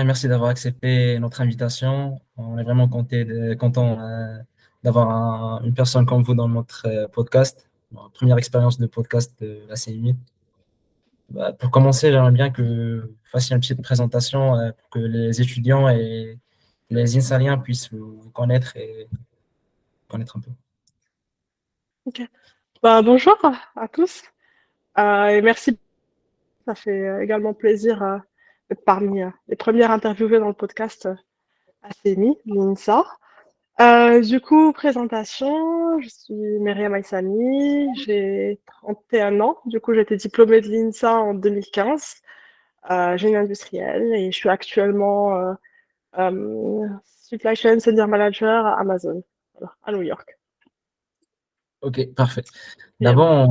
merci d'avoir accepté notre invitation. On est vraiment content d'avoir une personne comme vous dans notre podcast. Bon, première expérience de podcast assez unique. Bah, pour commencer, j'aimerais bien que vous fassiez une petite présentation pour que les étudiants et les Insaliens puissent vous connaître et connaître un peu. Ok. Bonjour à tous et merci. Ça fait également plaisir d'être parmi les premières interviewées dans le podcast ACMI, l'INSA. Du coup, présentation, je suis Myriam Aissani, j'ai 31 ans. Du coup, j'ai été diplômée de l'INSA en 2015, génie industriel, et je suis actuellement Supply Chain Senior Manager à Amazon, voilà, à New York. Ok, parfait. Et, D'abord,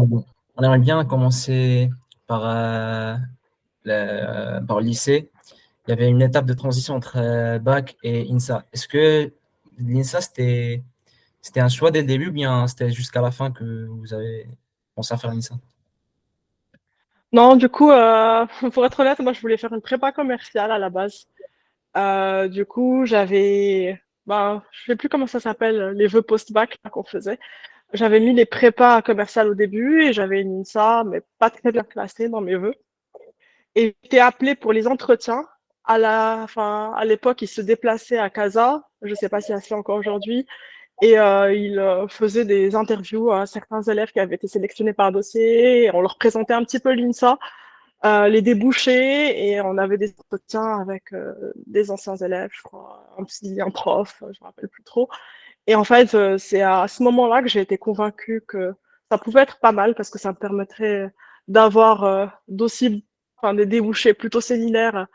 on aimerait bien commencer par, par le lycée. Il y avait une étape de transition entre bac et INSA. Est-ce que l'INSA, c'était un choix dès le début ou bien c'était jusqu'à la fin que vous avez pensé à faire l'INSA? Non, du coup, pour être honnête, moi, je voulais faire une prépa commerciale à la base. Du coup, je sais plus comment ça s'appelle, les vœux post-bac là, qu'on faisait. J'avais mis les prépas commerciales au début et j'avais une INSA, mais pas très bien classée dans mes vœux. Et j'étais appelée pour les entretiens. À l'époque, ils se déplaçaient à Casa. Je sais pas si ça se fait encore aujourd'hui. Et ils faisaient des interviews à certains élèves qui avaient été sélectionnés par dossier. Et on leur présentait un petit peu l'INSA, les débouchés, et on avait des entretiens avec des anciens élèves, je crois, un psy, un prof, je me rappelle plus trop. Et en fait, c'est à ce moment-là que j'ai été convaincue que ça pouvait être pas mal parce que ça me permettrait d'avoir des débouchés plutôt similaires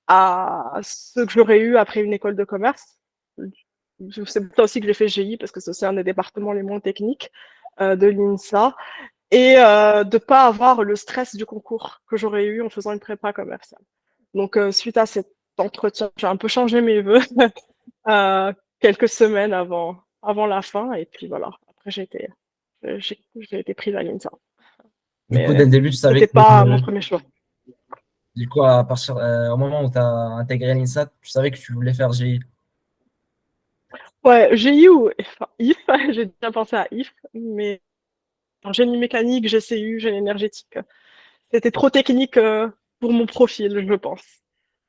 à ceux que j'aurais eu après une école de commerce. C'est pour ça aussi que j'ai fait GI parce que c'est aussi un des départements les moins techniques de l'INSA et de pas avoir le stress du concours que j'aurais eu en faisant une prépa commerciale. Donc, suite à cet entretien, j'ai un peu changé mes vœux quelques semaines avant la fin. Et puis voilà, après, j'ai été prise à l'INSA. Du coup, dès Mais le début, tu savais c'était que, pas mon premier choix. du coup, au moment où tu as intégré l'INSA, tu savais que tu voulais faire GI. Ouais, GI ou enfin, IF, j'ai déjà pensé à IF, mais en génie mécanique, GCU, génie énergétique, c'était trop technique pour mon profil, je pense.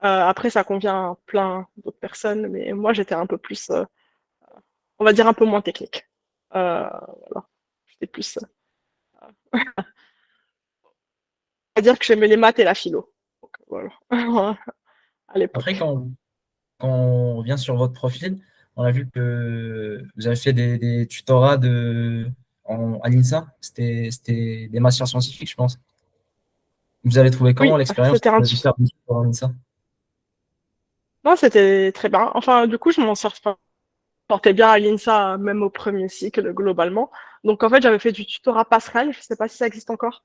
Après, ça convient à plein d'autres personnes, mais moi, j'étais un peu plus, on va dire, un peu moins technique. Voilà, j'étais plus, on va dire que j'aimais les maths et la philo. Donc, voilà, à Après, l'époque. quand on revient sur votre profil, on a vu que vous avez fait des tutorats à l'INSA. C'était des matières scientifiques, je pense. Vous avez trouvé comment Oui, l'expérience c'était un, de faire des tutorats à l'INSA? non, c'était très bien. Enfin, du coup, je m'en sortais bien à l'INSA, même au premier cycle, globalement. Donc, en fait, j'avais fait du tutorat passerelle. Je sais pas si ça existe encore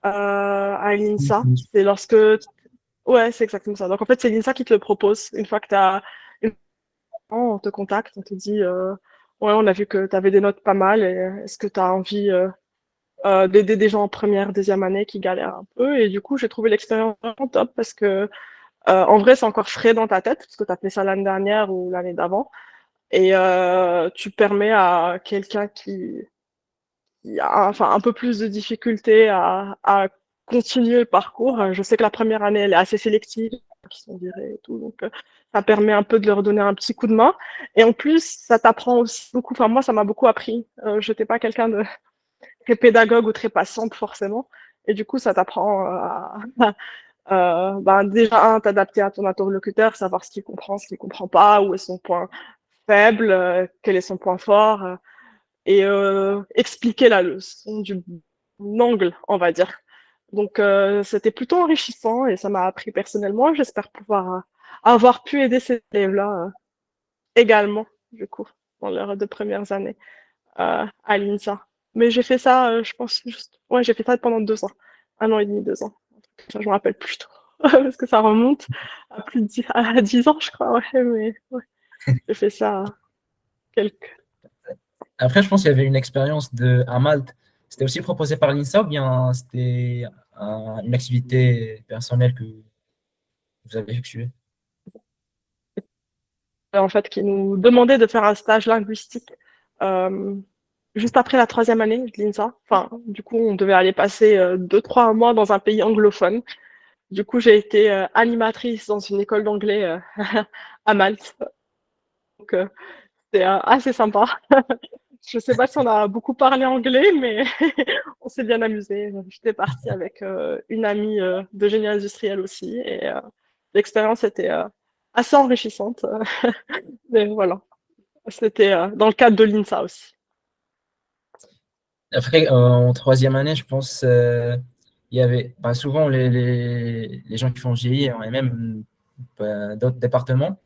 à l'INSA. C'est lorsque... Ouais, c'est exactement ça. Donc, en fait, c'est l'INSA qui te le propose. Une fois que tu as... On te contacte, on te dit, ouais, on a vu que tu avais des notes pas mal. Est-ce que tu as envie d'aider des gens en première, deuxième année qui galèrent un peu? Et du coup, j'ai trouvé l'expérience vraiment top parce que, en vrai, c'est encore frais dans ta tête parce que tu as fait ça l'année dernière ou l'année d'avant. Et tu permets à quelqu'un qui a enfin, un peu plus de difficulté à continuer le parcours. Je sais que la première année, elle est assez sélective, qui sont virés et tout, donc ça permet un peu de leur donner un petit coup de main. Et en plus, ça t'apprend aussi beaucoup. Enfin, moi, ça m'a beaucoup appris. Je n'étais pas quelqu'un de très pédagogue ou très patiente forcément. Et du coup, ça t'apprend déjà, t'adapter à ton interlocuteur, savoir ce qu'il comprend, ce qu'il comprend pas, où est son point faible, quel est son point fort, et expliquer la leçon du bon angle, on va dire. Donc, c'était plutôt enrichissant et ça m'a appris personnellement. J'espère pouvoir avoir pu aider ces élèves-là également, du coup, dans leurs 2 premières années à l'INSA. Mais j'ai fait ça, je pense, juste... Ouais, j'ai fait ça pendant 2 ans. 1 an et demi, 2 ans. Ça, je me rappelle plus trop. Parce que ça remonte à plus de 10 ans, je crois. Ouais, mais ouais, j'ai fait ça quelques... Après, je pense qu'il y avait une expérience à Malte. C'était aussi proposé par l'INSA ou bien c'était une activité personnelle que vous avez effectuée? en fait, qui nous demandait de faire un stage linguistique euh, juste après la troisième année de l'INSA. Enfin, du coup, on devait aller passer 2, 3 mois dans un pays anglophone. Du coup, j'ai été animatrice dans une école d'anglais à Malte. Donc, c'était assez sympa. Je sais pas si on a beaucoup parlé anglais, mais on s'est bien amusé. J'étais partie avec une amie de génie industriel aussi, et l'expérience était assez enrichissante. Mais voilà, c'était dans le cadre de l'INSA aussi. Après, en troisième année, je pense, il y avait bah, souvent les gens qui font GI et même d'autres départements.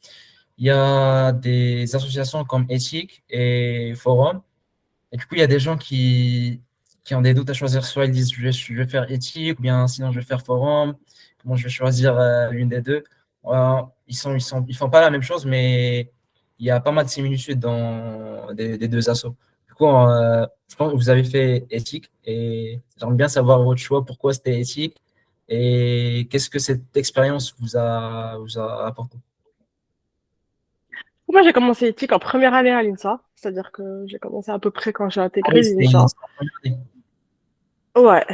Il y a des associations comme Ethique et Forum. Et du coup, il y a des gens qui ont des doutes à choisir. Soit ils disent je vais faire éthique, ou bien sinon je vais faire forum. Comment je vais choisir l'une des deux? Ils font pas la même chose, mais il y a pas mal de similitudes dans des deux assos. Du coup, je pense que vous avez fait éthique et j'aimerais bien savoir votre choix, pourquoi c'était éthique et qu'est-ce que cette expérience vous a apporté. Moi, j'ai commencé éthique en première année à l'INSA, c'est-à-dire que j'ai commencé à peu près quand j'ai Ah intégré oui, c'était l'INSA. la première année. Ouais.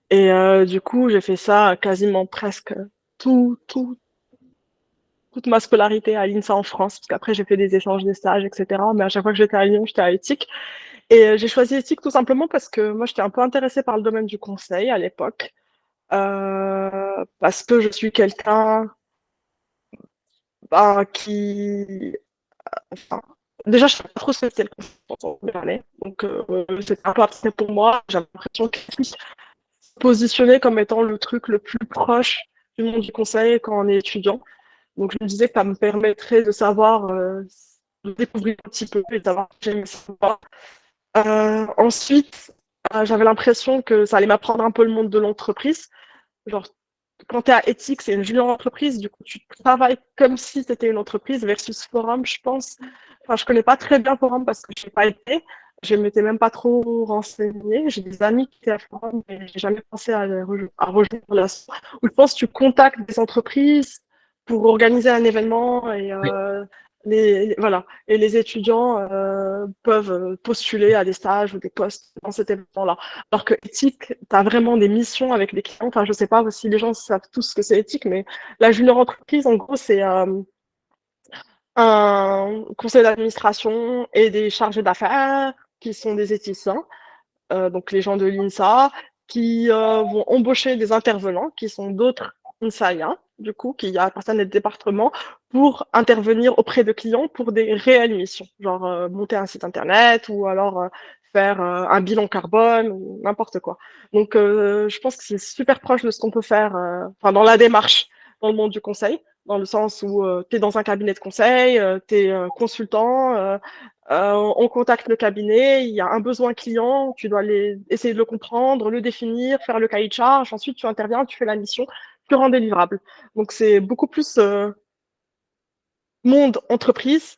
Et du coup, j'ai fait ça quasiment presque tout, tout, toute ma scolarité à l'INSA en France, parce qu'après j'ai fait des échanges, des stages, etc. Mais à chaque fois que j'étais à Lyon, j'étais à éthique. Et j'ai choisi éthique tout simplement parce que moi, j'étais un peu intéressée par le domaine du conseil à l'époque, parce que je suis quelqu'un qui, enfin, déjà, je ne sais pas trop ce que c'était le conseil dont on parlait, donc c'était un peu abstrait pour moi. J'avais l'impression que se positionner comme étant le truc le plus proche du monde du conseil quand on est étudiant. Donc, je me disais que ça me permettrait de savoir, de découvrir un petit peu et de savoir si j'aimais ça ou pas. Ensuite, j'avais l'impression que ça allait m'apprendre un peu le monde de l'entreprise. Genre, quand tu es à éthique, c'est une junior entreprise, du coup, tu travailles comme si c'était une entreprise versus Forum, je pense. Enfin, je connais pas très bien Forum parce que je n'ai pas été. Je ne m'étais même pas trop renseignée. J'ai des amis qui étaient à Forum, mais j'ai jamais pensé à rejoindre la. Où je pense que tu contactes des entreprises pour organiser un événement et Oui, voilà. Et les étudiants peuvent postuler à des stages ou des postes dans cet événement-là. Alors que éthique, tu as vraiment des missions avec les clients. Enfin, je sais pas si les gens savent tous ce que c'est éthique, mais la junior entreprise, en gros, c'est un conseil d'administration et des chargés d'affaires qui sont des éthiciens, donc les gens de l'INSA, qui vont embaucher des intervenants qui sont d'autres INSAiens, du coup, qui appartiennent des départements, pour intervenir auprès de clients pour des réelles missions, genre monter un site internet ou alors faire un bilan carbone ou n'importe quoi. Donc, je pense que c'est super proche de ce qu'on peut faire enfin, dans la démarche dans le monde du conseil, dans le sens où tu es dans un cabinet de conseil, tu es consultant, on contacte le cabinet, il y a un besoin client, tu dois essayer de le comprendre, le définir, faire le cahier de charge, ensuite tu interviens, tu fais la mission, tu rends des livrables. Donc c'est beaucoup plus monde entreprise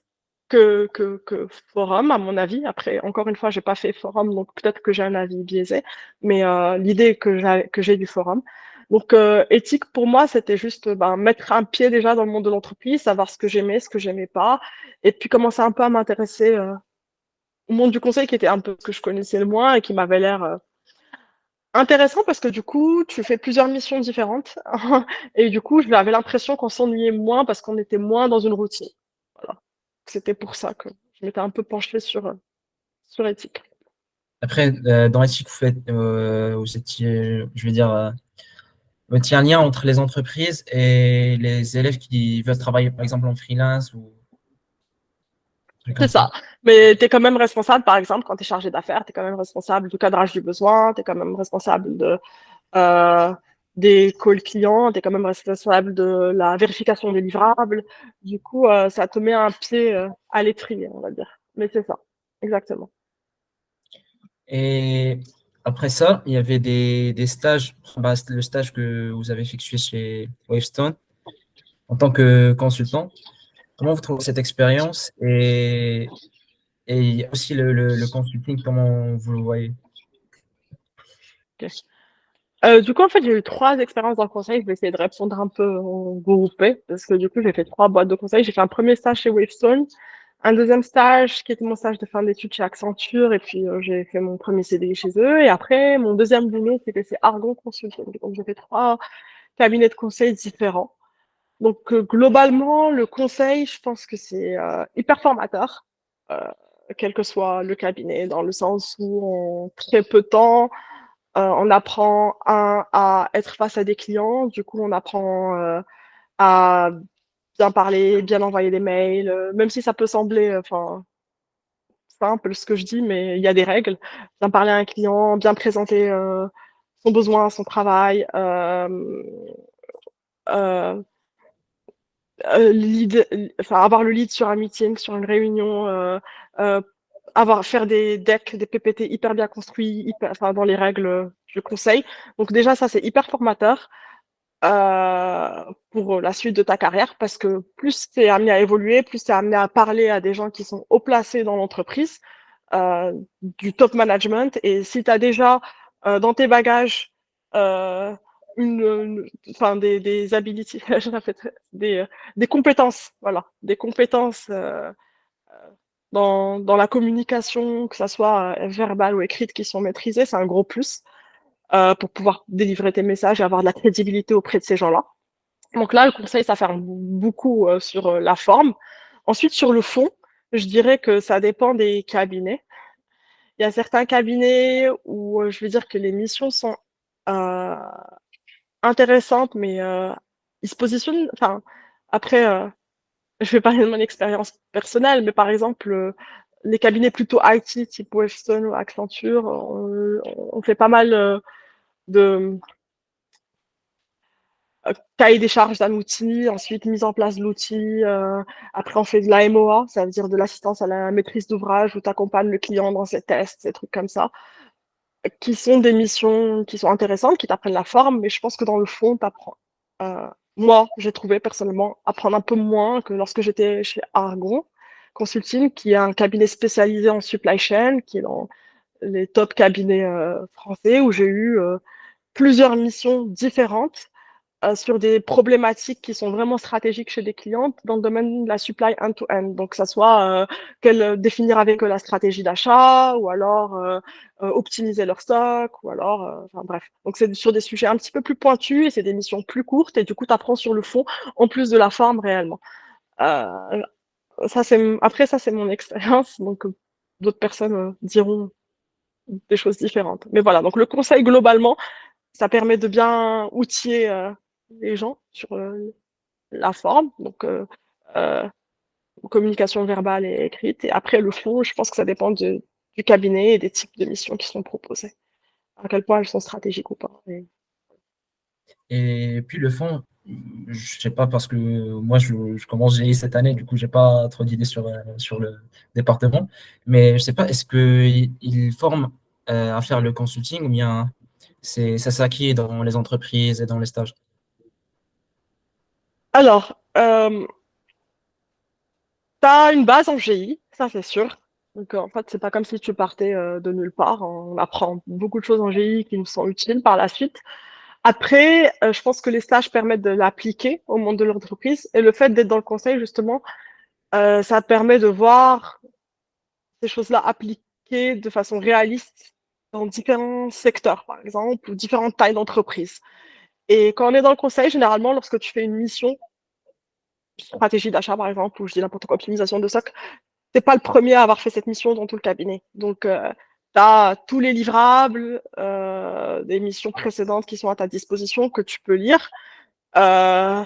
que forum, à mon avis. Après, encore une fois, j'ai pas fait forum, donc peut-être que j'ai un avis biaisé, mais l'idée que j'ai du forum. Donc, éthique, pour moi, c'était juste ben, mettre un pied déjà dans le monde de l'entreprise, savoir ce que j'aimais pas, et puis commencer un peu à m'intéresser au monde du conseil qui était un peu ce que je connaissais le moins et qui m'avait l'air intéressant parce que du coup, tu fais plusieurs missions différentes. Et du coup, j'avais l'impression qu'on s'ennuyait moins parce qu'on était moins dans une routine. Voilà. C'était pour ça que je m'étais un peu penchée sur éthique. après, dans l'éthique, vous étiez, je veux dire, il y a un lien entre les entreprises et les élèves qui veulent travailler, par exemple, en freelance ou des trucs C'est comme ça. ça. Mais tu es quand même responsable, par exemple, quand tu es chargé d'affaires, tu es quand même responsable du cadrage du besoin, tu es quand même responsable euh, des calls clients, tu es quand même responsable de la vérification des livrables. Du coup, ça te met un pied à l'étrier, on va dire. Mais c'est ça, exactement. Et après ça, il y avait des stages, bah, le stage que vous avez effectué chez Wavestone en tant que consultant. Comment vous trouvez cette expérience et aussi le consulting, comment vous le voyez? Ok. Du coup, en fait, j'ai eu 3 expériences dans le conseil. Je vais essayer de répondre un peu en groupé parce que du coup, j'ai fait 3 boîtes de conseil. J'ai fait un premier stage chez Wavestone, un deuxième stage qui était mon stage de fin d'études chez Accenture et puis j'ai fait mon premier CDI chez eux. Et après, mon deuxième boulot, c'était chez Argon Consulting. Donc, j'ai fait 3 cabinets de conseil différents. Donc, globalement, le conseil, je pense que c'est hyper formateur, euh, quel que soit le cabinet, dans le sens où en très peu de temps, on apprend à être face à des clients. Du coup, on apprend à bien parler, bien envoyer des mails, même si ça peut sembler enfin simple ce que je dis, mais il y a des règles. Bien parler à un client, bien présenter son besoin, son travail, euh, lead, enfin, avoir le lead sur un meeting, sur une réunion, euh, faire des decks, des PPT hyper bien construits, enfin, dans les règles du conseil. Donc déjà, ça, c'est hyper formateur pour la suite de ta carrière parce que plus tu es amené à évoluer, plus tu es amené à parler à des gens qui sont haut placés dans l'entreprise, du top management. Et si tu as déjà dans tes bagages euh, enfin des abilities, je répète, des compétences, voilà, des compétences dans la communication, que ça soit verbale ou écrite, qui sont maîtrisées, c'est un gros plus pour pouvoir délivrer tes messages et avoir de la crédibilité auprès de ces gens-là. Donc là, le conseil, ça fait beaucoup sur la forme. Ensuite, sur le fond, je dirais que ça dépend des cabinets. Il y a certains cabinets où je veux dire que les missions sont euh, intéressantes, mais ils se positionnent. Enfin, après, je vais parler de mon expérience personnelle, mais par exemple, les cabinets plutôt IT, type Wavestone ou Accenture, on fait pas mal de cahier des charges d'un outil, ensuite mise en place de l'outil. Après, on fait de la MOA, ça veut dire de l'assistance à la maîtrise d'ouvrage, où tu accompagnes le client dans ses tests, ces trucs comme ça, qui sont des missions qui sont intéressantes, qui t'apprennent la forme, mais je pense que dans le fond, tu apprends. Euh, Moi, j'ai trouvé personnellement apprendre un peu moins que lorsque j'étais chez Argon Consulting, qui est un cabinet spécialisé en supply chain, qui est dans les top cabinets français, où j'ai eu plusieurs missions différentes sur des problématiques qui sont vraiment stratégiques chez des clientes dans le domaine de la supply end-to-end. Donc, ça soit définir avec eux la stratégie d'achat ou alors optimiser leur stock ou alors, enfin bref. Donc, c'est sur des sujets un petit peu plus pointus et c'est des missions plus courtes et du coup, tu apprends sur le fond en plus de la forme réellement. Euh, Après, ça, c'est mon expérience. Donc, d'autres personnes diront des choses différentes. Mais voilà, donc le conseil globalement, ça permet de bien outiller les gens sur la forme, donc euh, communication verbale et écrite. Et après, le fond, je pense que ça dépend du cabinet et des types de missions qui sont proposées, à quel point elles sont stratégiques ou pas. Et puis le fond, je sais pas parce que moi je commence GI cette année, du coup j'ai pas trop d'idées sur le département, mais je sais pas, est-ce que ils forment à faire le consulting ou bien ça s'acquiert dans les entreprises et dans les stages? Alors, tu as une base en GI, ça c'est sûr. Donc en fait, c'est pas comme si tu partais de nulle part. On apprend beaucoup de choses en GI qui nous sont utiles par la suite. Après, je pense que les stages permettent de l'appliquer au monde de l'entreprise et le fait d'être dans le conseil, justement, ça permet de voir ces choses-là appliquées de façon réaliste dans différents secteurs, par exemple, ou différentes tailles d'entreprise. Et quand on est dans le conseil, généralement, lorsque tu fais une mission, stratégie d'achat, par exemple, ou je dis n'importe quoi, optimisation de stock, t'es pas le premier à avoir fait cette mission dans tout le cabinet. Donc, tu as tous les livrables des missions précédentes qui sont à ta disposition, que tu peux lire, euh,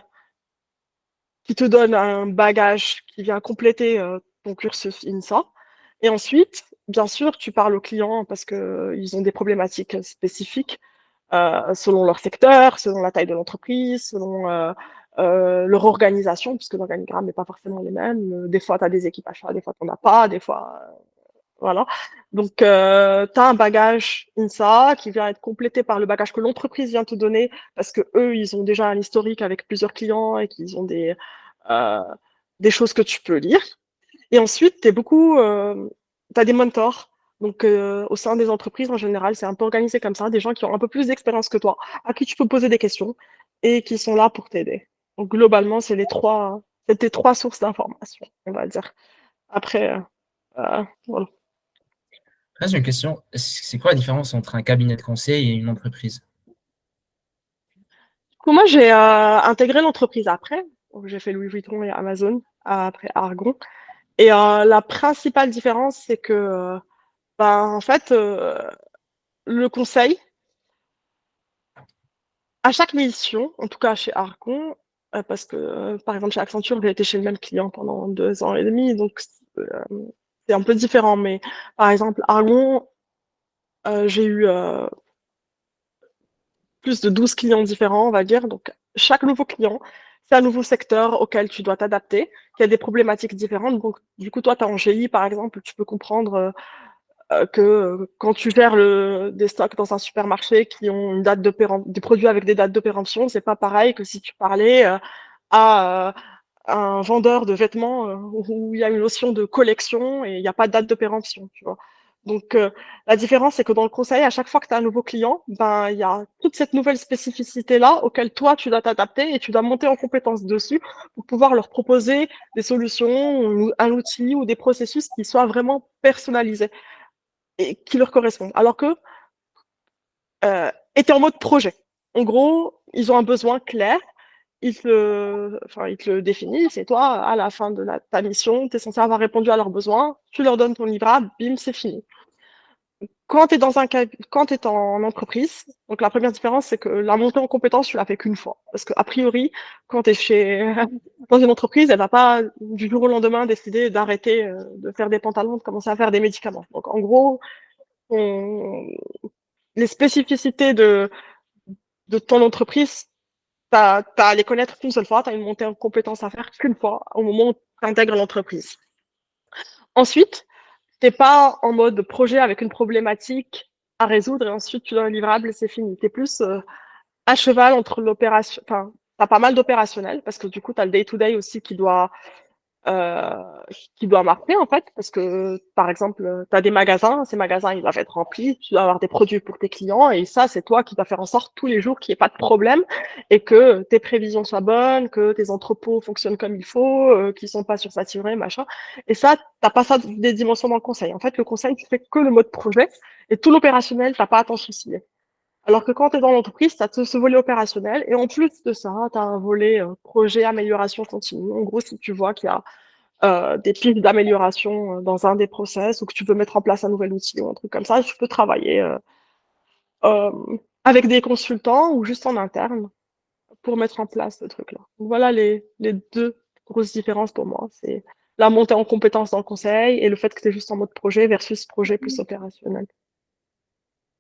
qui te donnent un bagage qui vient compléter ton cursus INSA. Et ensuite, bien sûr, tu parles aux clients parce qu'ils ont des problématiques spécifiques selon leur secteur, selon la taille de l'entreprise, selon leur organisation, puisque l'organigramme n'est pas forcément les mêmes. Des fois, tu as des équipes achats, des fois, tu n'en as pas, des fois, voilà. Donc, tu as un bagage INSA qui vient être complété par le bagage que l'entreprise vient te donner, parce que eux, ils ont déjà un historique avec plusieurs clients et qu'ils ont euh, des choses que tu peux lire. Et ensuite, tu as des mentors Donc, au sein des entreprises, en général, c'est un peu organisé comme ça, des gens qui ont un peu plus d'expérience que toi, à qui tu peux poser des questions et qui sont là pour t'aider. Donc, globalement, c'est tes trois sources d'information, on va dire. Après, voilà. Là, j'ai une question. C'est quoi la différence entre un cabinet de conseil et une entreprise? Du coup, moi, j'ai intégré l'entreprise après. Donc, j'ai fait Louis Vuitton et Amazon, après Argon. Et la principale différence, c'est que, en fait, le conseil, à chaque mission, en tout cas chez Argon, parce que, par exemple, chez Accenture, j'ai été chez le même client pendant 2 ans et demi, donc c'est un peu différent. Mais par exemple, Argon, j'ai eu plus de 12 clients différents, on va dire. Donc, chaque nouveau client, c'est un nouveau secteur auquel tu dois t'adapter, qui a des problématiques différentes. Donc, du coup, toi, tu as en GI, par exemple, tu peux comprendre que quand tu gères des stocks dans un supermarché qui ont une date de des produits avec des dates de péremption, c'est pas pareil que si tu parlais à un vendeur de vêtements où il y a une notion de collection et il n'y a pas de date de péremption, tu vois. Donc, la différence, c'est que dans le conseil, à chaque fois que tu as un nouveau client, ben, il y a toute cette nouvelle spécificité-là auquel toi, tu dois t'adapter et tu dois monter en compétence dessus pour pouvoir leur proposer des solutions, ou un outil ou des processus qui soient vraiment personnalisés et qui leur correspondent. Alors que était en mode projet. En gros, ils ont un besoin clair, ils te le définissent, et toi, à la fin de ta mission, tu es censé avoir répondu à leurs besoins, tu leur donnes ton livrable, bim, c'est fini. Quand tu es quand tu en entreprise, donc la première différence, c'est que la montée en compétence, tu l'as fait qu'une fois. Parce qu'a priori, quand tu es dans une entreprise, elle va pas du jour au lendemain décider d'arrêter de faire des pantalons, de commencer à faire des médicaments. Donc en gros, on- les spécificités de ton entreprise, tu as à les connaître qu'une seule fois, tu as une montée en compétence à faire qu'une fois au moment où tu intègres l'entreprise. Ensuite, t'es pas en mode projet avec une problématique à résoudre et ensuite tu donnes un livrable et c'est fini. Tu es plus à cheval entre l'opération, enfin, tu as pas mal d'opérationnel parce que du coup, tu as le day-to-day aussi euh, qui doit marcher en fait, parce que par exemple, tu as des magasins, ces magasins ils doivent être remplis, tu dois avoir des produits pour tes clients et ça c'est toi qui dois faire en sorte tous les jours qu'il n'y ait pas de problème et que tes prévisions soient bonnes, que tes entrepôts fonctionnent comme il faut, qu'ils sont pas sursaturés, machin. Et ça, t'as pas ça des dimensions dans le conseil. En fait, le conseil, tu fais que le mode projet et tout l'opérationnel, t'as pas à t'en soucier. Alors que quand tu es dans l'entreprise, tu as ce volet opérationnel et en plus de ça, tu as un volet projet, amélioration continue. En gros, si tu vois qu'il y a des pistes d'amélioration dans un des process ou que tu veux mettre en place un nouvel outil ou un truc comme ça, tu peux travailler euh, avec des consultants ou juste en interne pour mettre en place ce truc-là. Donc, voilà les deux grosses différences pour moi. C'est la montée en compétence dans le conseil et le fait que tu es juste en mode projet versus projet plus opérationnel,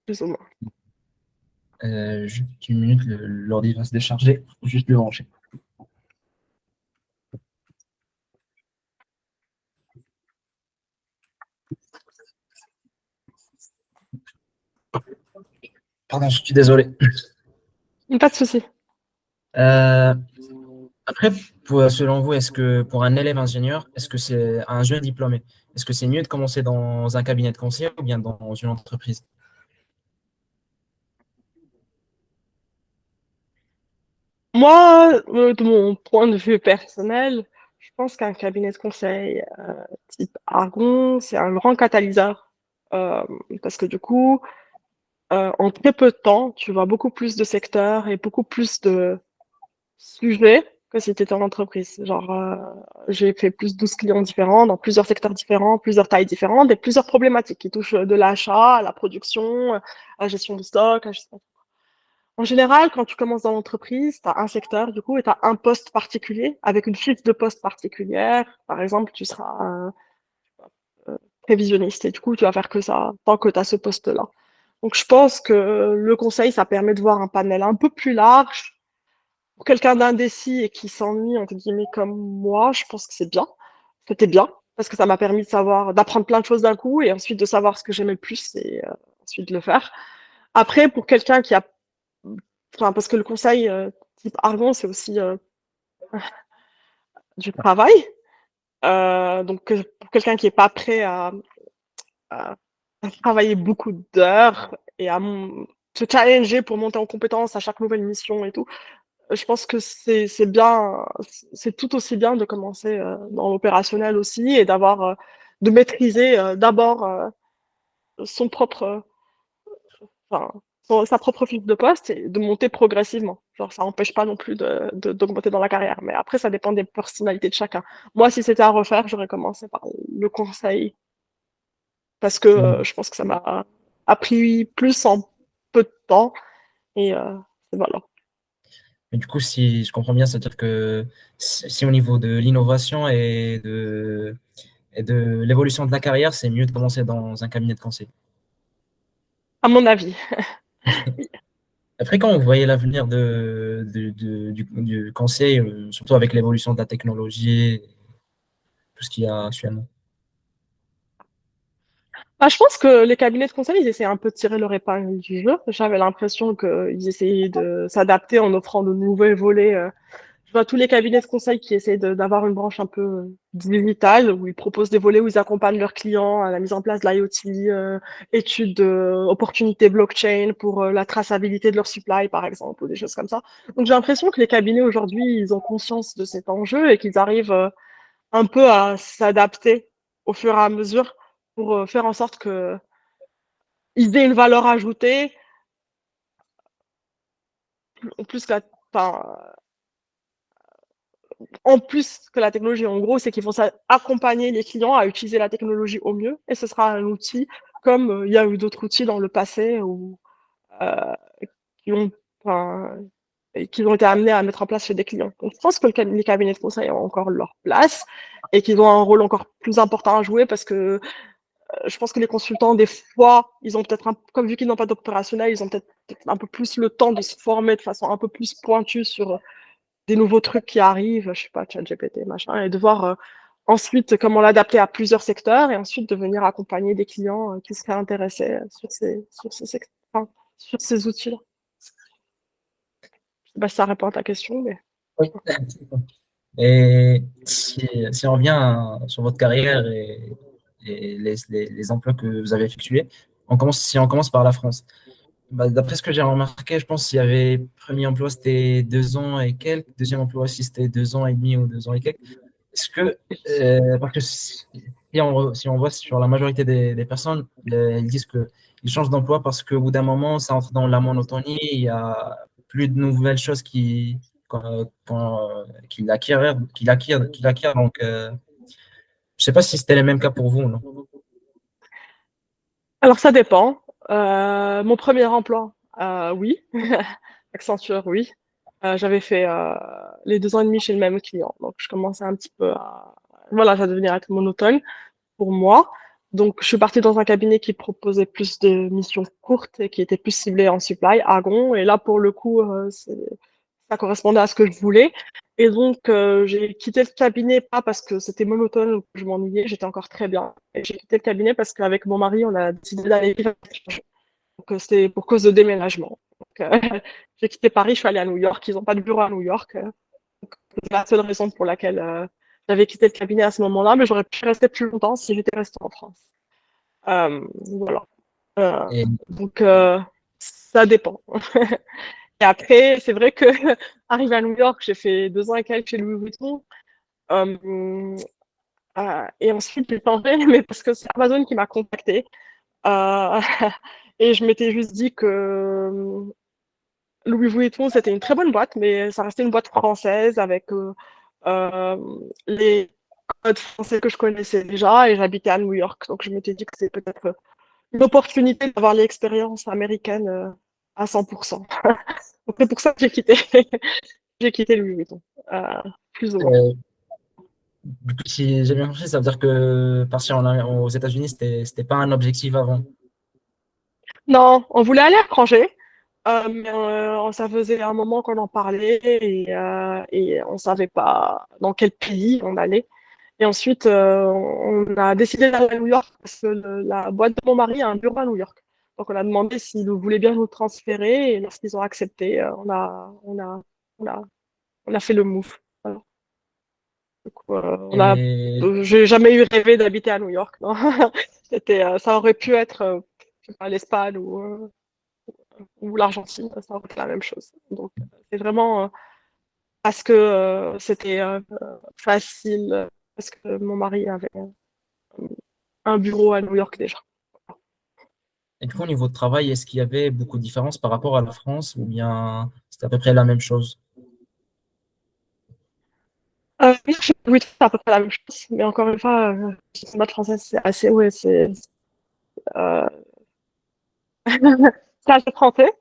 plus ou moins. Juste une minute, l'ordi va se décharger. Juste le brancher. Pardon, je suis désolé. Pas de souci. Euh, Après, selon vous, est-ce que pour un élève ingénieur, est-ce que c'est un jeune diplômé, est-ce que c'est mieux de commencer dans un cabinet de conseil ou bien dans une entreprise? Moi, de mon point de vue personnel, je pense qu'un cabinet de conseil type Argon, c'est un grand catalyseur. Euh, Parce que du coup, en très peu de temps, tu vois beaucoup plus de secteurs et beaucoup plus de sujets que si tu étais en entreprise. Genre, j'ai fait plus de 12 clients différents dans plusieurs secteurs différents, plusieurs tailles différentes et plusieurs problématiques qui touchent de l'achat à la production, à la gestion du stock, en général, quand tu commences dans l'entreprise, tu as un secteur, du coup, et tu as un poste particulier avec une fiche de poste particulière. Par exemple, tu seras prévisionniste et du coup, tu vas faire que ça tant que tu as ce poste-là. Donc, je pense que le conseil, ça permet de voir un panel un peu plus large. Pour quelqu'un d'indécis et qui s'ennuie, entre guillemets, comme moi, je pense que c'est bien. C'était bien parce que ça m'a permis de savoir, d'apprendre plein de choses d'un coup et ensuite de savoir ce que j'aimais le plus et ensuite de le faire. Après, pour quelqu'un qui a enfin, parce que le conseil type Argon, c'est aussi du travail. Donc, pour quelqu'un qui n'est pas prêt à travailler beaucoup d'heures et se challenger pour monter en compétence à chaque nouvelle mission et tout. Je pense que c'est bien, c'est tout aussi bien de commencer dans l'opérationnel aussi et de maîtriser d'abord son propre, enfin, sa propre fiche de poste et de monter progressivement. Genre, ça n'empêche pas non plus d'augmenter dans la carrière. Mais après, ça dépend des personnalités de chacun. Moi, si c'était à refaire, j'aurais commencé par le conseil parce que Mm. je pense que ça m'a appris plus en peu de temps et voilà. Mais du coup, si je comprends bien, c'est-à-dire que si au niveau de l'innovation et de l'évolution de la carrière, c'est mieux de commencer dans un cabinet de conseil. À mon avis. Après, quand vous voyez l'avenir du conseil, surtout avec l'évolution de la technologie, tout ce qu'il y a actuellement. Bah, je pense que les cabinets de conseil, ils essaient un peu de tirer leur épingle du jeu. J'avais l'impression qu'ils essayaient de s'adapter en offrant de nouveaux volets. Je vois tous les cabinets de conseil qui essaient d'avoir une branche un peu digitale, où ils proposent des volets où ils accompagnent leurs clients à la mise en place de l'IoT, études d'opportunités blockchain pour la traçabilité de leur supply, par exemple, ou des choses comme ça. Donc j'ai l'impression que les cabinets aujourd'hui, ils ont conscience de cet enjeu et qu'ils arrivent un peu à s'adapter au fur et à mesure pour faire en sorte que ils aient une valeur ajoutée, en plus que enfin, en plus que la technologie. En gros, c'est qu'ils vont accompagner les clients à utiliser la technologie au mieux, et ce sera un outil comme il y a eu d'autres outils dans le passé euh, qui ont, enfin, qui ont été amenés à mettre en place chez des clients. Donc, je pense que les cabinets de conseil ont encore leur place et qu'ils ont un rôle encore plus important à jouer parce que je pense que les consultants, des fois, ils ont peut-être, comme vu qu'ils n'ont pas d'opérationnel, ils ont peut-être un peu plus le temps de se former de façon un peu plus pointue sur des nouveaux trucs qui arrivent, je sais pas, ChatGPT, machin, et de voir ensuite comment l'adapter à plusieurs secteurs et ensuite de venir accompagner des clients qui seraient intéressés enfin, sur ces outils-là. Je sais pas si ça répond à ta question, mais. Oui. Et si on revient sur votre carrière et les emplois que vous avez effectués, si on commence par la France. Bah, d'après ce que j'ai remarqué, je pense qu'il y avait premier emploi, c'était 2 ans et quelques, deuxième emploi aussi, c'était 2 ans et demi ou 2 ans et quelques. Est-ce que, parce que si on voit sur la majorité des personnes, ils disent qu'ils changent d'emploi parce qu'au bout d'un moment, ça entre dans la monotonie, il y a plus de nouvelles choses qu'il acquiert. Donc, je sais pas si c'était le même cas pour vous ou non. Alors, ça dépend. Mon premier emploi, oui. Accenture, oui. J'avais fait les 2 ans et demi chez le même client. Donc, je commençais un petit peu à. Voilà, ça devenait être monotone pour moi. Donc, je suis partie dans un cabinet qui proposait plus de missions courtes et qui était plus ciblé en supply, Argon. Et là, pour le coup, ça correspondait à ce que je voulais. Et donc, j'ai quitté le cabinet, pas parce que c'était monotone ou que je m'ennuyais, j'étais encore très bien. Et j'ai quitté le cabinet parce qu'avec mon mari, on a décidé d'aller vivre à l'étranger. Donc, c'était pour cause de déménagement. Donc, j'ai quitté Paris, je suis allée à New York. Ils n'ont pas de bureau à New York. C'est la seule raison pour laquelle j'avais quitté le cabinet à ce moment-là, mais j'aurais pu rester plus longtemps si j'étais restée en France. Voilà. Et, Donc, ça dépend. Et après, c'est vrai que arrivé à New York, j'ai fait 2 ans et quelques chez Louis Vuitton. Euh, et ensuite, j'ai changé, mais parce que c'est Amazon qui m'a contacté. Euh, et je m'étais juste dit que Louis Vuitton, c'était une très bonne boîte, mais ça restait une boîte française avec euh, les codes français que je connaissais déjà et j'habitais à New York. Donc, je m'étais dit que c'était peut-être une opportunité d'avoir l'expérience américaine à 100%. Donc, c'est pour ça que j'ai quitté, j'ai quitté Louis Vuitton, plus ou moins. euh, du coup, si j'ai bien compris, ça veut dire que partir aux États-Unis, c'était pas un objectif avant. Non, on voulait aller à l'étranger, mais ça faisait un moment qu'on en parlait et on savait pas dans quel pays on allait. Et ensuite, on a décidé d'aller à New York parce que la boîte de mon mari a un bureau à New York. Donc, on a demandé s'ils voulaient bien nous transférer et lorsqu'ils ont accepté, on a fait le move. Voilà. Donc, Et j'ai jamais eu rêvé d'habiter à New York, non. Ça aurait pu être je sais pas, l'Espagne ou l'Argentine, ça aurait été la même chose. Donc, c'est vraiment parce que c'était facile, parce que mon mari avait un bureau à New York déjà. Et du coup, au niveau de travail, est-ce qu'il y avait beaucoup de différences par rapport à la France ou bien c'était à peu près la même chose? Oui, oui, c'est à peu près la même chose, mais encore une fois, le maths français, c'est assez, ouais, euh, c'est assez français.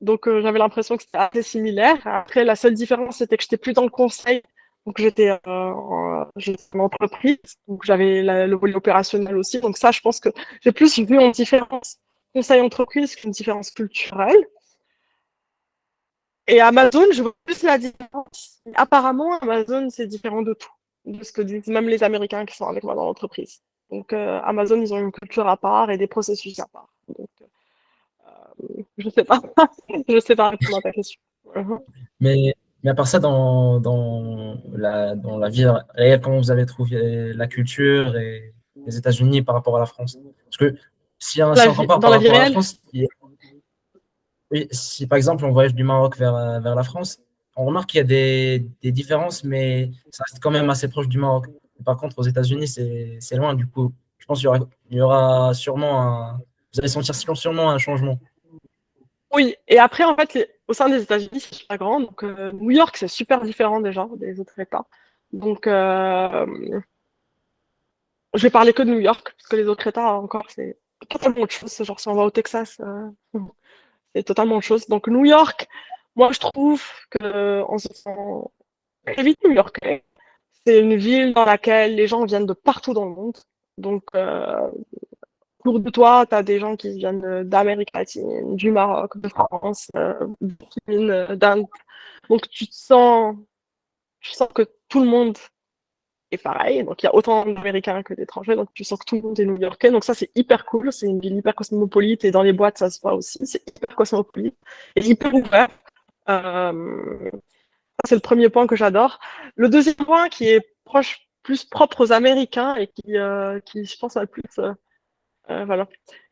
Donc, j'avais l'impression que c'était assez similaire. Après, la seule différence, c'était que j'étais plus dans le conseil. Donc, j'étais en entreprise. Donc, j'avais le volet opérationnel aussi. Donc, ça, je pense que j'ai plus vu en différence conseil-entreprise qu'une différence culturelle. Et Amazon, je vois plus la différence. Apparemment, Amazon, c'est différent de tout, de ce que disent même les Américains qui sont avec moi dans l'entreprise. Donc, Amazon, ils ont une culture à part et des processus à part. Donc, je sais pas. Je sais pas répondre à ta question. Mhm. Mais à part ça, dans la vie réelle, comment vous avez trouvé la culture et les États-Unis par rapport à la France? Parce que si on compare Dans par la vie rapport à la réelle, France, oui, si par exemple on voyage du Maroc vers la France, on remarque qu'il y a des différences, mais ça reste quand même assez proche du Maroc. Par contre, aux États-Unis, c'est loin. Du coup, je pense qu'il y aura sûrement vous allez sentir sûrement un changement. oui. Et après, en fait, au sein des États-Unis, c'est super grand. Donc, New York, c'est super différent déjà des autres États. Donc, je vais parler que de New York, parce que les autres États, encore, c'est totalement autre chose. Genre, si on va au Texas, c'est totalement autre chose. Donc, New York, moi, je trouve que on se sent très vite new-yorkais. C'est une ville dans laquelle les gens viennent de partout dans le monde. Donc, autour de toi, tu as des gens qui viennent d'Amérique latine, du Maroc, de France, de Chine, d'Inde. Donc, tu sens que tout le monde est pareil. Donc, il y a autant d'Américains que d'étrangers. Donc, tu sens que tout le monde est new-yorkais. Donc, ça, c'est hyper cool. C'est une ville hyper cosmopolite. Et dans les boîtes, ça se voit aussi. C'est hyper cosmopolite et hyper ouvert. Euh, Ça, c'est le premier point que j'adore. Le deuxième point qui est plus propre aux Américains et qui je pense, a le plus, voilà.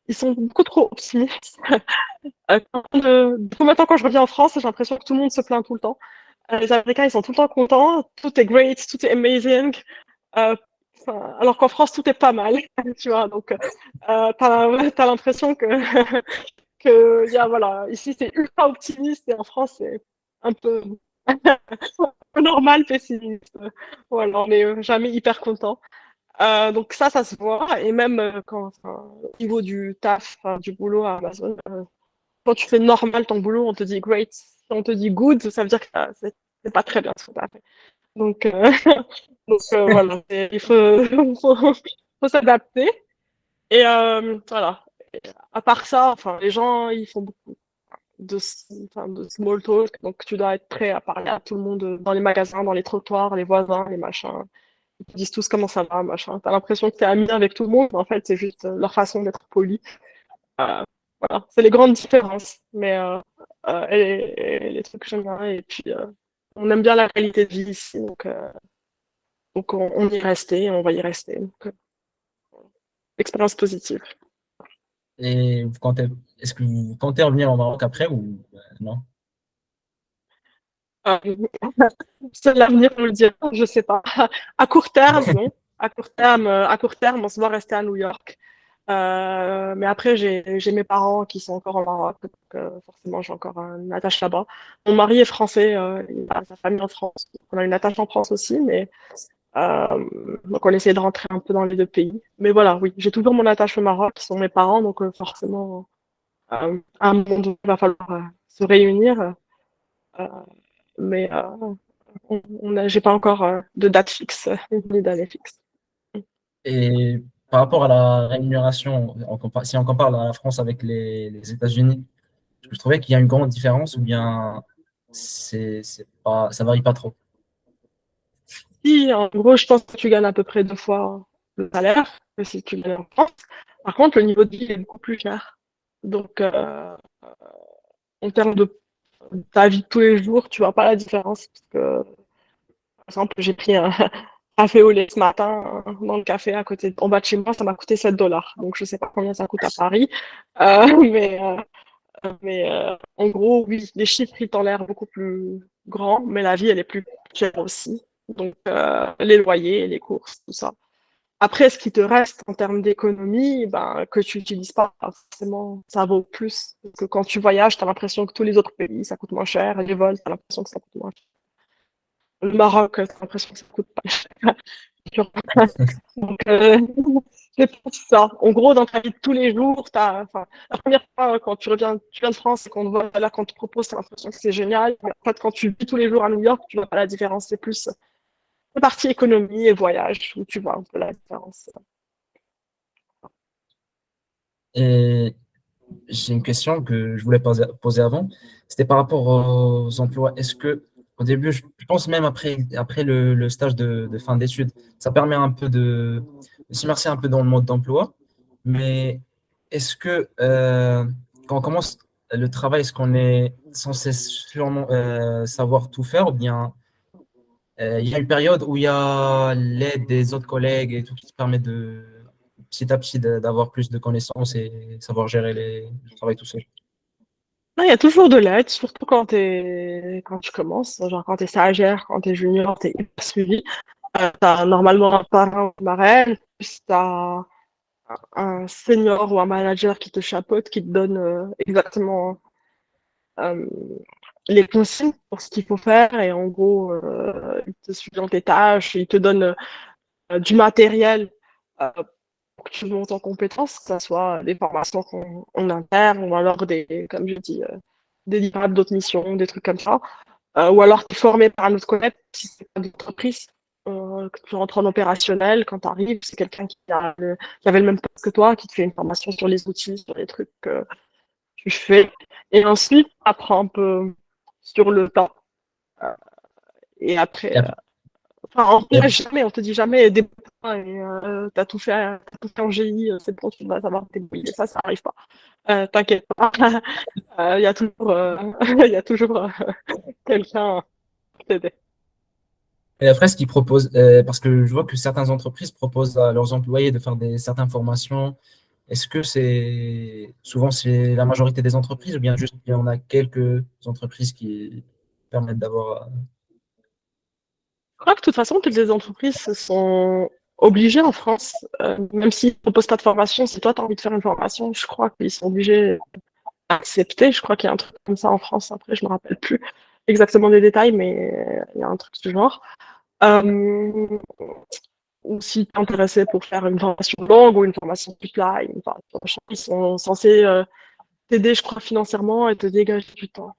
Ils sont beaucoup trop optimistes. Maintenant, quand je reviens en France, j'ai l'impression que tout le monde se plaint tout le temps. Les Américains, ils sont tout le temps contents. Tout est great, tout est amazing. Euh, alors qu'en France, tout est pas mal, tu vois. Donc, t'as l'impression voilà, ici, c'est ultra optimiste et en France, c'est un peu normal, pessimiste. Voilà, on n'est jamais hyper content. Donc ça se voit. Et même au niveau du taf, du boulot à Amazon, quand tu fais normal ton boulot, on te dit great. Si on te dit good, ça veut dire que c'est pas très bien ce que tu as fait. Donc, voilà, il faut s'adapter. Et voilà. Et à part ça, enfin, les gens, ils font beaucoup de small talk. Donc, tu dois être prêt à parler à tout le monde dans les magasins, dans les trottoirs, les voisins, les machins. Ils te disent tous comment ça va, machin. T'as l'impression que t'es ami avec tout le monde, mais en fait, c'est juste leur façon d'être poli. Euh, voilà, c'est les grandes différences. Mais et les trucs que j'aime bien. Et puis, on aime bien la qualité de vie ici, donc on y est resté, et on va y rester. Donc, expérience positive. Et est-ce que vous comptez revenir au Maroc après ou non? Euh, Seul l'avenir nous le dira, je sais pas. À court terme, non. À court terme, on se voit rester à New York. Mais après, j'ai mes parents qui sont encore au Maroc, donc forcément, j'ai encore une attache là-bas. Mon mari est français, il a sa famille en France. Donc on a une attache en France aussi, mais donc on essaie de rentrer un peu dans les deux pays. Mais voilà, oui, j'ai toujours mon attache au Maroc, qui sont mes parents, donc forcément, à un moment donné, il va falloir se réunir. Euh, mais j'ai pas encore de date fixe, ni d'année fixe. Et par rapport à la rémunération, si on compare la France avec les États-Unis, je trouvais qu'il y a une grande différence ou bien c'est pas, ça varie pas trop. Si, en gros, je pense que tu gagnes à peu près deux fois le salaire que si tu gagnes en France. Par contre, le niveau de vie est beaucoup plus cher. Donc, en termes de ta vie de tous les jours, tu vois pas la différence. Parce que, par exemple, j'ai pris café au lait ce matin dans le café à côté, en bas de chez moi, ça m'a coûté 7 $. Donc, je sais pas combien ça coûte à Paris. Mais, en gros, oui, les chiffres, ils ont l'air beaucoup plus grands, mais la vie, elle est plus chère aussi. Donc, les loyers, les courses, tout ça. Après, ce qui te reste en termes d'économie, ben, que tu n'utilises pas forcément, ça vaut plus. Parce que quand tu voyages, tu as l'impression que tous les autres pays, ça coûte moins cher. Les vols, tu as l'impression que ça coûte moins cher. Le Maroc, tu as l'impression que ça coûte pas cher. Donc, c'est pour ça. En gros, dans ta vie de tous les jours, enfin, la première fois quand tu viens de France et qu'on te voit là, qu'on te propose, tu as l'impression que c'est génial. Mais en fait, quand tu vis tous les jours à New York, tu vois pas la différence. C'est plus la partie économie et voyage où tu vois un peu la différence. Et j'ai une question que je voulais poser avant. C'était par rapport aux emplois. Est-ce que, au début, je pense même après le stage de fin d'études, ça permet un peu de s'immerser un peu dans le mode d'emploi. Mais est-ce que, quand on commence le travail, est-ce qu'on est censé sûrement savoir tout faire ou bien il y a une période où il y a l'aide des autres collègues et tout qui te permet de petit à petit d'avoir plus de connaissances et savoir gérer le travail tout seul. Non, il y a toujours de l'aide, surtout quand tu commences, genre quand tu es stagiaire, quand tu es junior, tu es hyper suivi. Tu as normalement un parrain ou une marraine, puis tu as un senior ou un manager qui te chapeaute, qui te donne exactement euh, les consignes pour ce qu'il faut faire. Et en gros, il te suit dans tes tâches, il te donne du matériel pour que tu montes en compétences, que ce soit des formations en interne ou alors comme je dis, des livrables d'autres missions, des trucs comme ça. Ou alors tu es formé par un autre collègue, si c'est pas d'entreprise, que tu rentres en opérationnel, quand tu arrives, c'est quelqu'un qui avait le même poste que toi, qui te fait une formation sur les outils, sur les trucs que tu fais. Et ensuite, tu apprends un peu sur le temps. Euh, et après, Et après, enfin, et après- on te dit jamais des points et t'as tout fait en GI, c'est bon, tu vas savoir te débrouiller. Ça arrive pas. T'inquiète pas. Il y a toujours, il y a toujours quelqu'un pour t'aider. et après, ce qu'ils proposent, parce que je vois que certaines entreprises proposent à leurs employés de faire certaines formations. Est-ce que souvent c'est la majorité des entreprises ou bien juste il y en a quelques entreprises qui permettent d'avoir. Je crois que de toute façon, toutes les entreprises sont obligées en France, même s'ils ne proposent pas de formation, si toi tu as envie de faire une formation, je crois qu'ils sont obligés d'accepter. Je crois qu'il y a un truc comme ça en France. Après, je ne me rappelle plus exactement des détails, mais il y a un truc du genre. Euh, ou si tu es intéressé pour faire une formation longue ou une formation supply, ils sont censés t'aider, je crois, financièrement et te dégager du temps.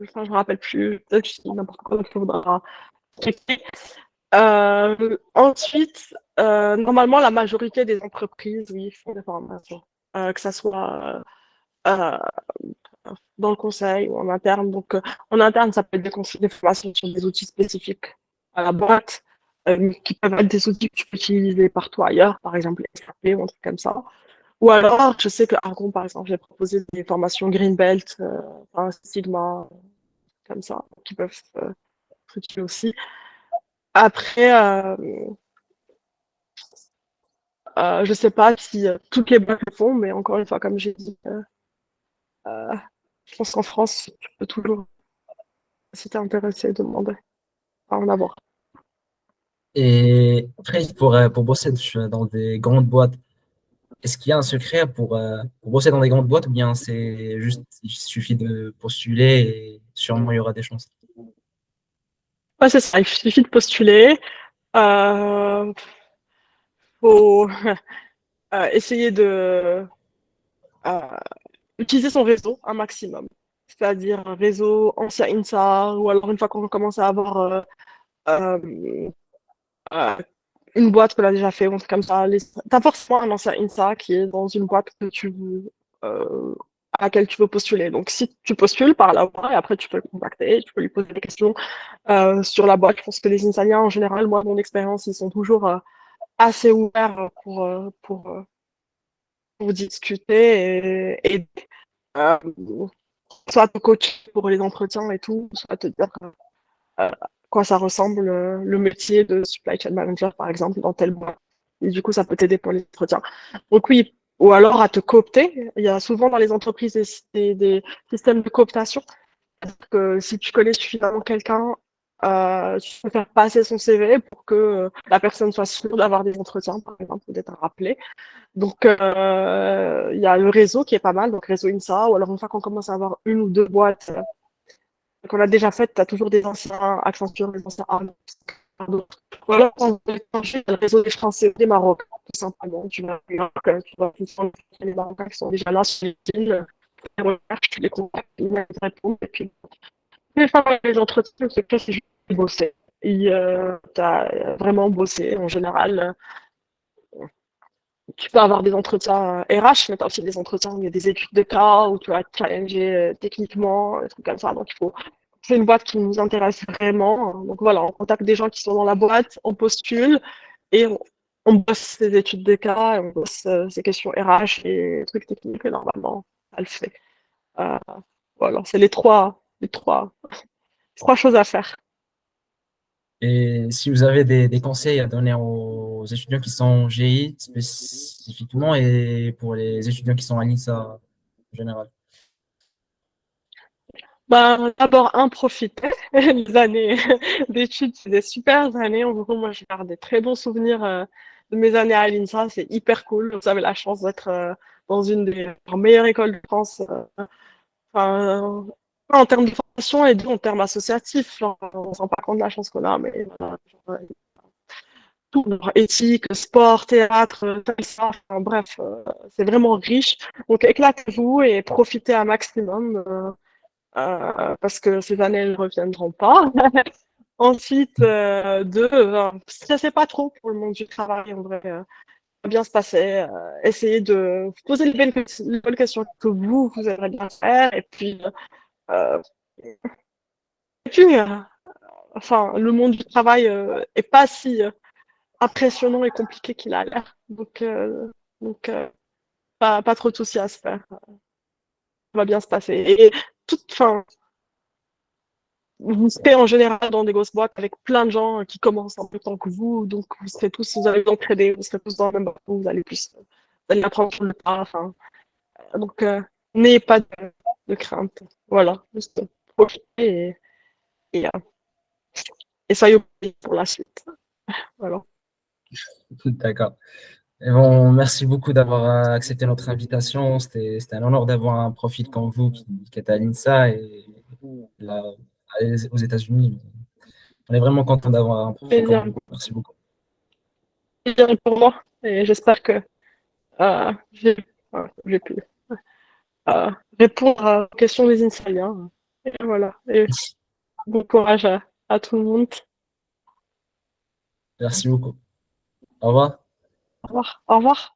Enfin, je me rappelle plus. Peut-être que je dis n'importe quoi, donc il faudra checker. Ensuite, normalement, la majorité des entreprises, oui, font des formations, que ça soit euh, dans le conseil ou en interne. Donc, en interne, ça peut être des formations sur des outils spécifiques à la boîte, qui peuvent être des outils que tu peux utiliser partout ailleurs, par exemple SAP ou un truc comme ça. Ou alors, je sais que Argon, par exemple, j'ai proposé des formations Greenbelt, enfin, Sigma, comme ça, qui peuvent être utiles aussi. Après, je sais pas si toutes les boîtes le font, mais encore une fois, comme j'ai dit, euh, je pense qu'en France, tu peux toujours, si t'es intéressé, demander à en avoir. Et après, pour bosser dans des grandes boîtes, est-ce qu'il y a un secret pour bosser dans des grandes boîtes ou bien c'est juste, il suffit de postuler et sûrement il y aura des chances? Ouais, c'est ça, il suffit de postuler. Euh, faut essayer de euh, utiliser son réseau un maximum. C'est-à-dire un réseau ancien INSA, ou alors une fois qu'on commence à avoir euh, euh, une boîte qu'on a déjà fait, ou un truc comme ça. T'as forcément un ancien INSA qui est dans une boîte que tu veux, à laquelle tu veux postuler. Donc, si tu postules par là-bas, et après, tu peux le contacter, tu peux lui poser des questions sur la boîte. Je pense que les Insaniens, en général, moi, mon expérience, ils sont toujours assez ouverts pour discuter et soit te coacher pour les entretiens et tout, soit te dire euh, quoi ça ressemble le métier de supply chain manager, par exemple, dans telle boîte. Et du coup, ça peut t'aider pour les entretiens. Donc oui, ou alors à te coopter. Il y a souvent dans les entreprises des systèmes de cooptation. Que si tu connais suffisamment quelqu'un, tu peux faire passer son CV pour que la personne soit sûre d'avoir des entretiens, par exemple, ou d'être rappelée. Donc, il y a le réseau qui est pas mal, donc réseau INSA, ou alors une fois qu'on commence à avoir une ou deux boîtes qu'on a déjà faites, tu as toujours des anciens Accenture, des anciens Arnaud, d'autres. Ou alors, quand on est étranger, il y a le réseau des Français ou des Marocains, tout simplement. Tu vas les Marocains qui sont déjà là sur les îles, les recherches, tu les contacts, ils te répondent, et puis les femmes, les entretiens, c'est que c'est juste bosser. Et tu as vraiment bossé en général. Tu peux avoir des entretiens RH, mais tu as aussi des entretiens où il y a des études de cas, où tu vas te challenger techniquement, des trucs comme ça. Donc, c'est une boîte qui nous intéresse vraiment. Donc, voilà, on contacte des gens qui sont dans la boîte, on postule et on bosse ces études de cas, et on bosse ces questions RH et trucs techniques, et normalement, ça le fait. Euh, voilà, c'est trois choses à faire. Et si vous avez des conseils à donner aux étudiants qui sont en GI spécifiquement et pour les étudiants qui sont à l'INSA en général. Ben, d'abord, profiter. Les années d'études, c'est des super années. En gros, moi, je garde des très bons souvenirs de mes années à l'INSA. C'est hyper cool. Vous avez la chance d'être dans une des meilleures écoles de France. Enfin, pas en termes de formation et en termes associatifs. Genre, on ne se rend pas compte de la chance qu'on a, mais voilà, genre, tout, genre, éthique, sport, théâtre, ça, enfin, bref, c'est vraiment riche. Donc, éclatez-vous et profitez un maximum. Parce que ces années ne reviendront pas. Ensuite, deux, stressez pas trop pour le monde du travail, en vrai, ça va bien se passer. Essayez de vous poser les bonnes questions que vous aimeriez bien faire, euh, et puis enfin, le monde du travail est pas si impressionnant et compliqué qu'il a l'air. Donc, pas trop de soucis à se faire. Ça va bien se passer. Et enfin, vous serez en général dans des grosses boîtes avec plein de gens qui commencent en même temps que vous, donc vous allez vous entraider, vous serez tous dans le même bateau, vous allez apprendre sur le tas, enfin, donc n'ayez pas de crainte, voilà, juste profitez et, euh, et soyez optimistes pour la suite, voilà. D'accord. Et bon, merci beaucoup d'avoir accepté notre invitation. C'était un honneur d'avoir un profil comme vous qui est à l'INSA et là, aux États-Unis. On est vraiment content d'avoir un profil comme Plaisir, vous. Merci beaucoup. plaisir pour moi, et j'espère que j'ai pu répondre aux questions des Insaliens, et voilà, et bon courage à tout le monde, Merci beaucoup. Au revoir. au revoir, au revoir.